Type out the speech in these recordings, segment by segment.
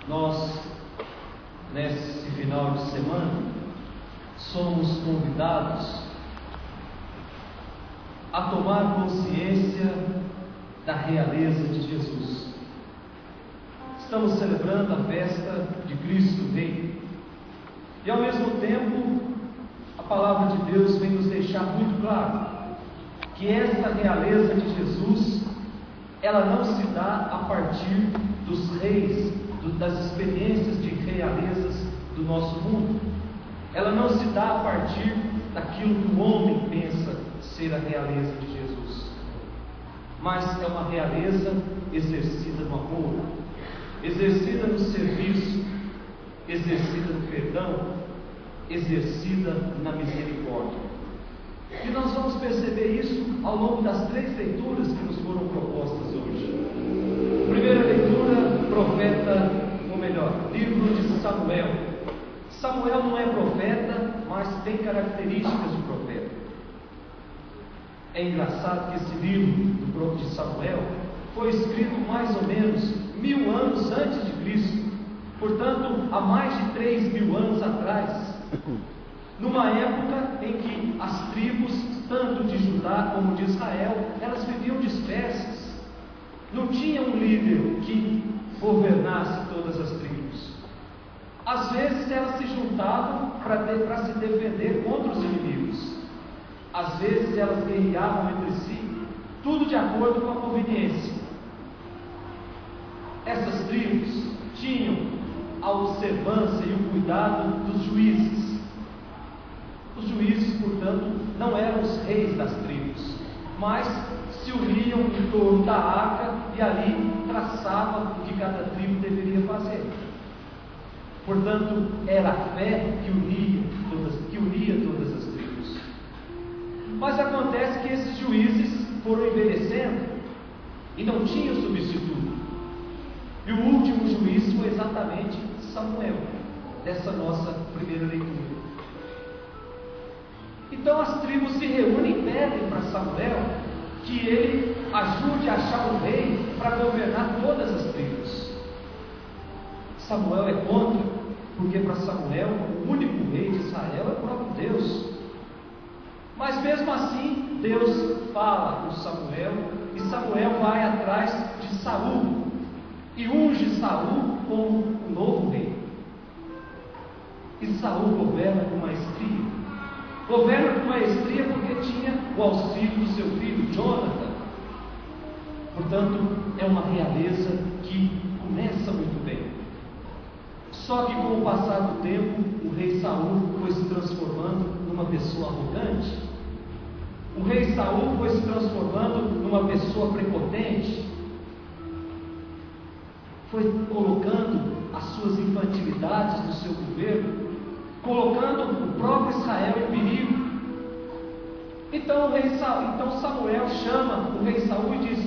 Nós, nesse final de semana, somos convidados a tomar consciência da realeza de Jesus. Estamos celebrando a festa de Cristo Rei. E ao mesmo tempo, a palavra de Deus vem nos deixar muito claro que essa realeza de Jesus, ela não se dá a partir dos reis, das experiências de realezas do nosso mundo. Ela não se dá a partir daquilo que o homem pensa ser a realeza de Jesus, mas é uma realeza exercida no amor, exercida no serviço, exercida no perdão, exercida na misericórdia. E nós vamos perceber isso ao longo das 3 leituras que nos foram propostas hoje. Primeira leitura, profeta, ou melhor, livro de Samuel. Samuel não é profeta, mas tem características de profeta. É engraçado que esse livro de Samuel foi escrito mais ou menos 1000 anos antes de Cristo, portanto, há mais de 3000 anos atrás, numa época em que as tribos, tanto de Judá como de Israel, elas viviam dispersas. Não tinha um líder que governasse todas as tribos. Às vezes elas se juntavam para se defender contra os inimigos. Às vezes elas guerreavam entre si, tudo de acordo com a conveniência. Essas tribos tinham a observância e o cuidado dos juízes. Os juízes, portanto, não eram os reis das tribos, mas se uniam em torno da arca e ali traçavam o que cada tribo deveria fazer. Portanto, era a fé que unia todas as tribos. Mas acontece que esses juízes foram envelhecendo e não tinham substituto. E o último juiz foi exatamente Samuel, dessa nossa primeira leitura. Então as tribos se reúnem e pedem para Samuel que ele ajude a achar um rei para governar todas as tribos. Samuel é contra, porque para Samuel o único rei de Israel é o próprio Deus. Mas mesmo assim, Deus fala com Samuel, e Samuel vai atrás de Saul e unge Saul como o novo rei. E Saul governa com maestria. Governa com maestria porque tinha o auxílio do seu filho Jonathan. Portanto, é uma realeza que começa muito bem. Só que com o passar do tempo, o rei Saul foi se transformando numa pessoa arrogante. O rei Saul foi se transformando numa pessoa prepotente. Foi colocando as suas infantilidades no seu governo, colocando o próprio Israel em perigo. Então Samuel chama o rei Saul e diz: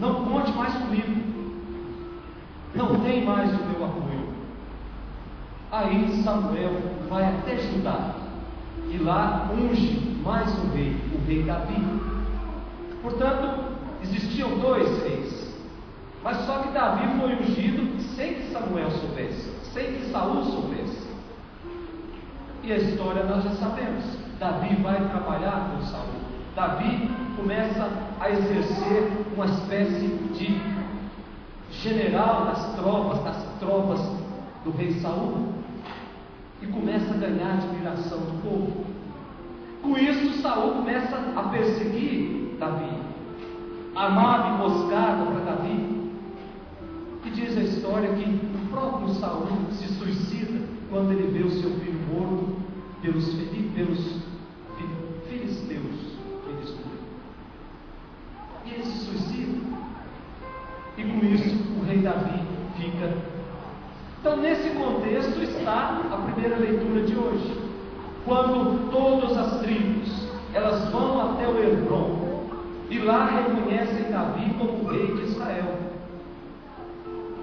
não conte mais comigo, não tem mais o meu apoio. Aí Samuel vai até Judá e lá unge mais um rei, o rei Davi. Portanto, existiam 2 reis, mas só que Davi foi ungido sem que Samuel soubesse, sem que Saul soubesse. E a história nós já sabemos. Davi vai trabalhar com Saul. Davi começa a exercer uma espécie de general das tropas do rei Saul, e começa a ganhar a admiração do povo. Com isso, Saul começa a perseguir Davi, armava emboscada para Davi. E diz a história que o próprio Saul se suicida quando ele vê o seu filho morto pelos filisteus. E ele se suicida. E com isso o rei Davi fica. Então, nesse contexto está a primeira leitura de hoje, quando todas as tribos elas vão até o Hebron e lá reconhecem Davi como rei de Israel.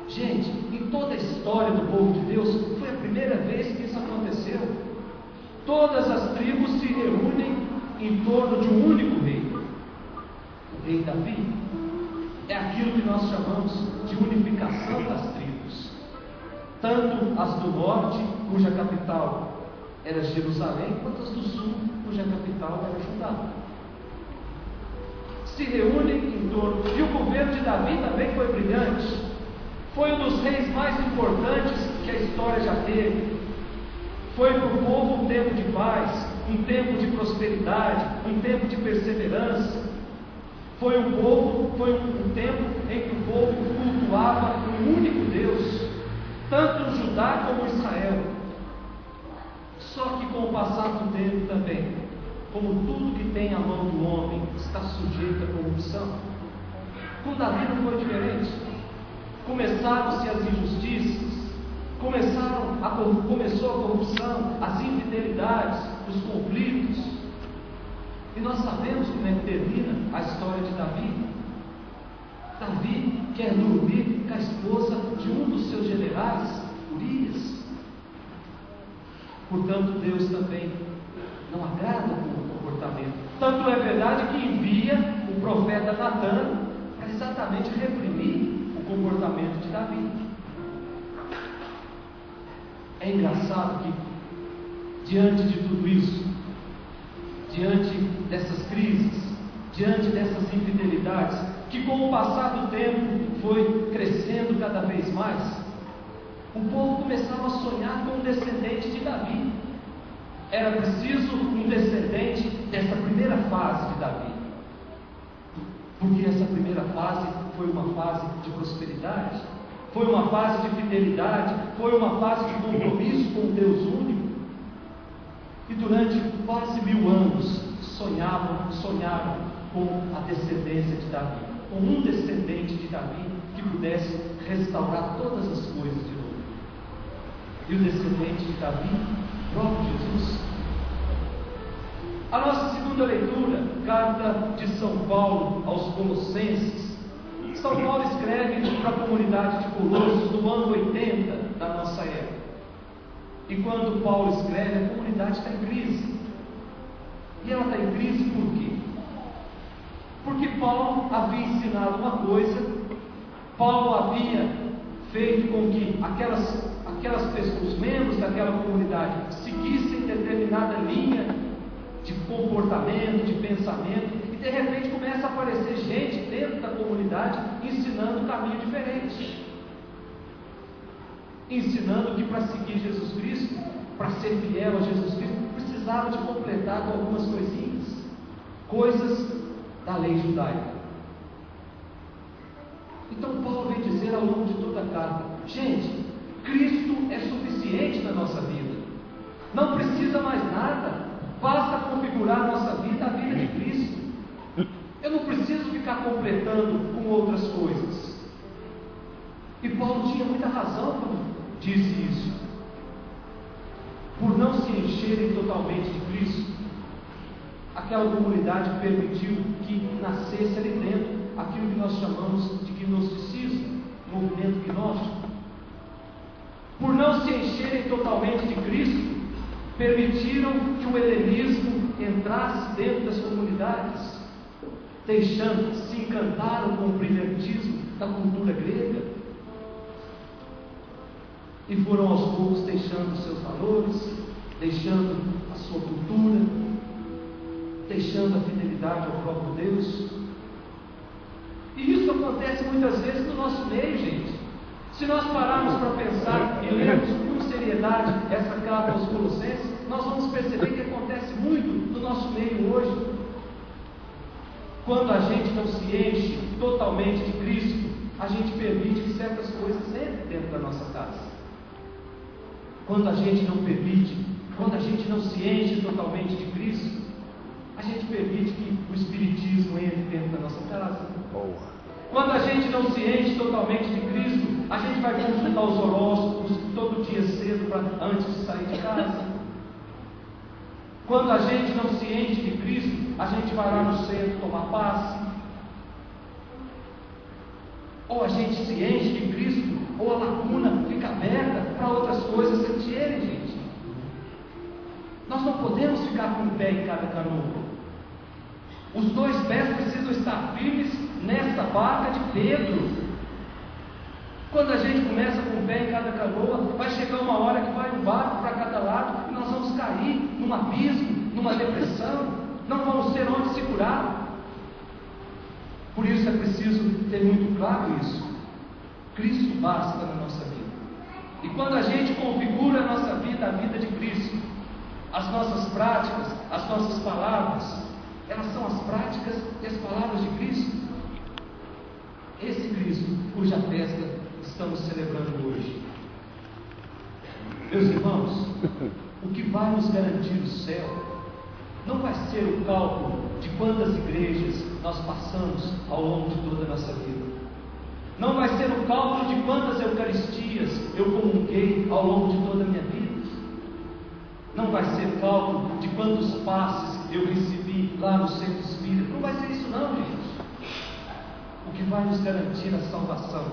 Gente, em toda a história do povo de Deus, foi a primeira vez que isso aconteceu. Todas as tribos se reúnem em torno de um único rei, o rei Davi. É aquilo que nós chamamos de unificação das tribos. tanto as do norte, cuja capital era Jerusalém, quanto as do sul, cuja capital era Judá. Se reúnem em torno, e o governo de Davi também foi brilhante, foi um dos reis mais importantes que a história já teve. Foi para o povo um tempo de paz, um tempo de prosperidade, um tempo de perseverança. Foi um tempo em que o povo cultuava um único Deus, tanto no Judá como em Israel. Só que com o passar do tempo também, como tudo que tem a mão do homem está sujeito à corrupção, com Davi não foi diferente. Começaram-se as injustiças, começou a corrupção, as infidelidades, os conflitos. E nós sabemos como é que termina a história de Davi. Davi quer dormir com a esposa de um dos seus generais, Urias. Portanto, Deus também não agrada com o comportamento. Tanto é verdade que envia o profeta Natã para exatamente reprimir o comportamento de Davi. É engraçado que, diante de tudo isso, diante dessas crises, diante dessas infidelidades, que com o passar do tempo foi crescendo cada vez mais, o povo começava a sonhar com um descendente de Davi. Era preciso um descendente dessa primeira fase de Davi, porque essa primeira fase foi uma fase de prosperidade, foi uma fase de fidelidade, foi uma fase de compromisso com o Deus único. E durante quase 1000 anos sonharam com a descendência de Davi, com um descendente de Davi que pudesse restaurar todas as coisas de novo. E o descendente de Davi, o próprio Jesus. A nossa segunda leitura, carta de São Paulo aos Colossenses. São Paulo escreve para a comunidade de Colossos no ano 80 da nossa época. E quando Paulo escreve, a comunidade está em crise. E ela está em crise por quê? Porque Paulo havia ensinado uma coisa, Paulo havia feito com que aquelas pessoas, os membros daquela comunidade, seguissem determinada linha de comportamento, de pensamento, e de repente começa a aparecer gente dentro da comunidade ensinando um caminho diferente. Ensinando que para seguir Jesus Cristo, para ser fiel a Jesus Cristo, precisava de completar com algumas coisas da lei judaica. Então Paulo vem dizer ao longo de toda a carta: gente, Cristo é suficiente na nossa vida, não precisa mais nada, basta configurar a nossa vida, a vida de Cristo. Eu não preciso ficar completando com outras coisas. E Paulo tinha muita razão quando disse isso. Por não se encherem totalmente de Cristo, aquela comunidade permitiu que nascesse ali dentro aquilo que nós chamamos de gnosticismo, movimento gnóstico. Por não se encherem totalmente de Cristo, permitiram que o helenismo entrasse dentro das comunidades, se encantaram com o brilhantismo da cultura grega, e foram aos poucos deixando seus valores, deixando a sua cultura, deixando a fidelidade ao próprio Deus. E isso acontece muitas vezes no nosso meio, gente. Se nós pararmos para pensar e lermos com seriedade essa carta aos Colossenses, nós vamos perceber que acontece muito no nosso meio hoje. Quando a gente não se enche totalmente de Cristo, a gente permite que certas coisas entrem dentro da nossa casa. Quando a gente não permite, quando a gente não se enche totalmente de Cristo, a gente permite que o Espiritismo entre dentro da nossa casa. Quando a gente não se enche totalmente de Cristo, a gente vai consultar os horóscopos todo dia cedo antes de sair de casa. Quando a gente não se enche de Cristo, a gente vai lá no centro tomar passe. Ou a gente se enche de Cristo, ou a lacuna fica aberta para outras coisas se encherem, gente. Nós não podemos ficar com um pé em cada canoa. Os 2 pés precisam estar firmes nesta barca de Pedro. Quando a gente começa com o pé em cada canoa, vai chegar uma hora que vai um barco para cada lado e nós vamos cair num abismo, numa depressão, não vamos ter onde segurar. Por isso é preciso ter muito claro isso. Cristo basta na nossa vida. E quando a gente configura a nossa vida, a vida de Cristo, as nossas práticas, as nossas palavras, elas são as práticas e as palavras de Cristo. Esse Cristo, cuja festa estamos celebrando hoje. Meus irmãos, o que vai nos garantir o céu não vai ser o cálculo de quantas igrejas nós passamos ao longo de toda a nossa vida. Não vai ser o cálculo de quantas eucaristias eu comunguei ao longo de toda a minha vida. Não vai ser cálculo de quantos passes eu recebi lá no centro espírita. Não vai ser isso não, gente. O que vai nos garantir a salvação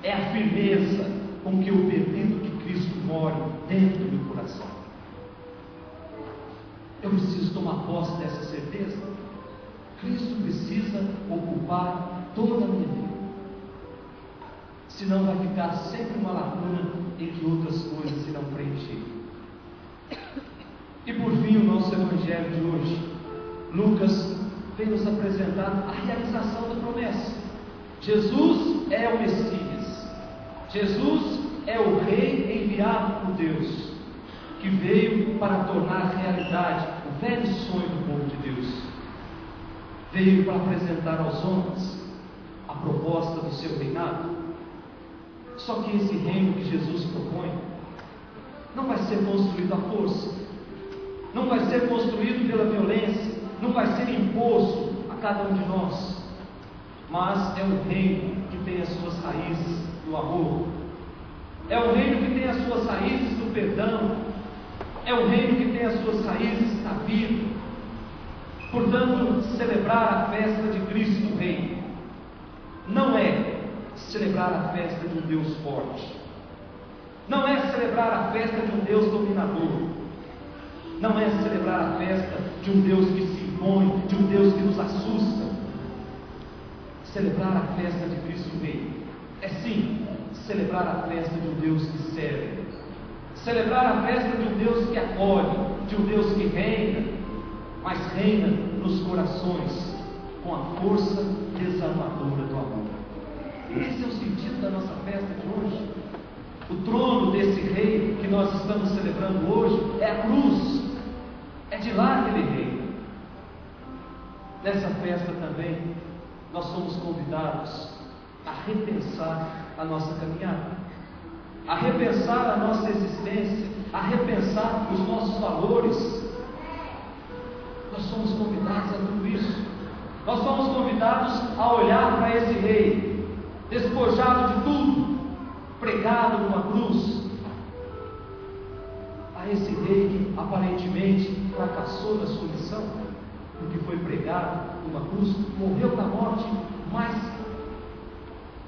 é a firmeza com que eu permito que Cristo more dentro do meu coração. Eu preciso tomar posse dessa certeza. Cristo precisa ocupar toda a minha vida. Senão vai ficar sempre uma lacuna em que outras coisas serão preenchidas. E por fim, o nosso evangelho de hoje, Lucas vem nos apresentar a realização da promessa. Jesus é o Messias. Jesus é o Rei enviado por Deus, que veio para tornar realidade o velho sonho do povo de Deus. Veio para apresentar aos homens a proposta do seu reinado. Só que esse reino que Jesus propõe não vai ser construído à força, não vai ser construído pela violência, não vai ser imposto a cada um de nós, mas é um reino que tem as suas raízes no amor, é um reino que tem as suas raízes no perdão, é um reino que tem as suas raízes na vida. Portanto, celebrar a festa de Cristo Rei não é celebrar a festa de um Deus forte, não é celebrar a festa de um Deus dominador, não é celebrar a festa de um Deus que se impõe, de um Deus que nos assusta. Celebrar a festa de Cristo Rei é sim celebrar a festa de um Deus que serve, celebrar a festa de um Deus que acolhe, de um Deus que reina, mas reina nos corações com a força desarmadora do amor. Esse é o sentido da nossa festa de hoje. O trono desse rei que nós estamos celebrando hoje é a cruz, é de lá que ele reina. Nessa festa também nós somos convidados a repensar a nossa caminhada, a repensar a nossa existência, a repensar os nossos valores. Nós somos convidados a tudo isso. Nós somos convidados a olhar para esse rei, despojado de tudo, pregado numa cruz, a esse rei que aparentemente fracassou na sua missão, porque foi pregado numa cruz, morreu na morte mais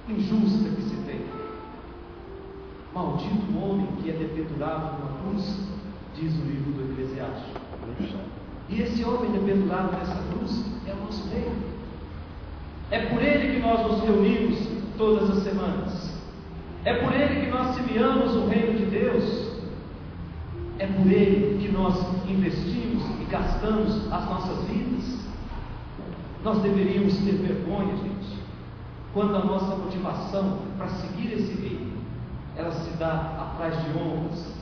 injusta que se tem. Maldito o homem que é dependurado numa cruz, diz o livro do Eclesiástico. E esse homem dependurado nessa cruz é o nosso rei. É por ele que nós nos reunimos todas as semanas. É por ele que nós semeamos o reino de Deus. É por ele que nós investimos e gastamos as nossas vidas. Nós deveríamos ter vergonha, gente, quando a nossa motivação para seguir esse rei, ela se dá atrás de honras,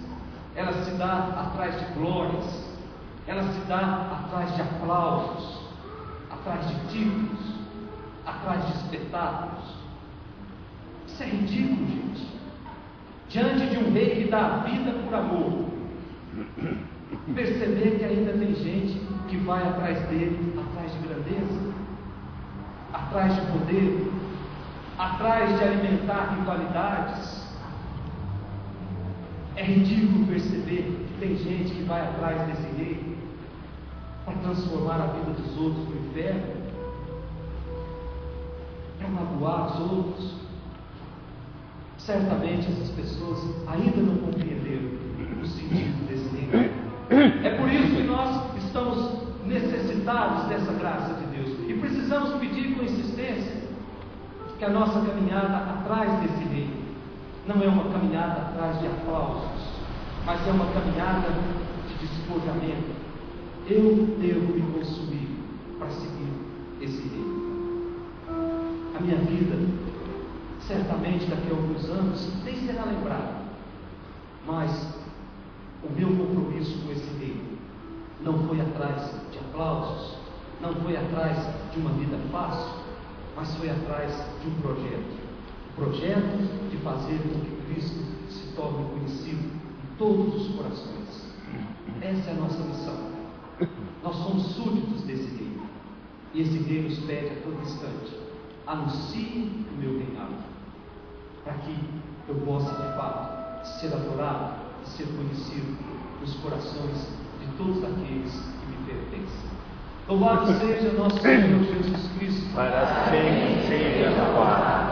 ela se dá atrás de glórias, ela se dá atrás de aplausos, atrás de títulos, atrás de espetáculos. Isso é ridículo, gente. Diante de um rei que dá a vida por amor, perceber que ainda tem gente que vai atrás dele, atrás de grandeza, atrás de poder, atrás de alimentar rivalidades. É ridículo perceber que tem gente que vai atrás desse rei para transformar a vida dos outros no inferno, para magoar os outros. Certamente essas pessoas ainda não compreenderam o sentido desse reino. É por isso que nós estamos necessitados dessa graça de Deus e precisamos pedir com insistência que a nossa caminhada atrás desse reino não é uma caminhada atrás de aplausos, mas é uma caminhada de despojamento. Eu devo me consumir para seguir esse reino. A minha vida, certamente daqui a alguns anos, nem será lembrada, mas o meu compromisso com esse reino não foi atrás de aplausos, não foi atrás de uma vida fácil, mas foi atrás de um projeto. O projeto de fazer com que Cristo se torne conhecido em todos os corações. Essa é a nossa missão. Nós somos súditos desse reino. E esse reino nos pede a todo instante: anuncie o meu reinado, para que eu possa de fato ser adorado e ser conhecido nos corações de todos aqueles que me pertencem. Louvado seja nosso Senhor Jesus Cristo. Para sempre seja louvado.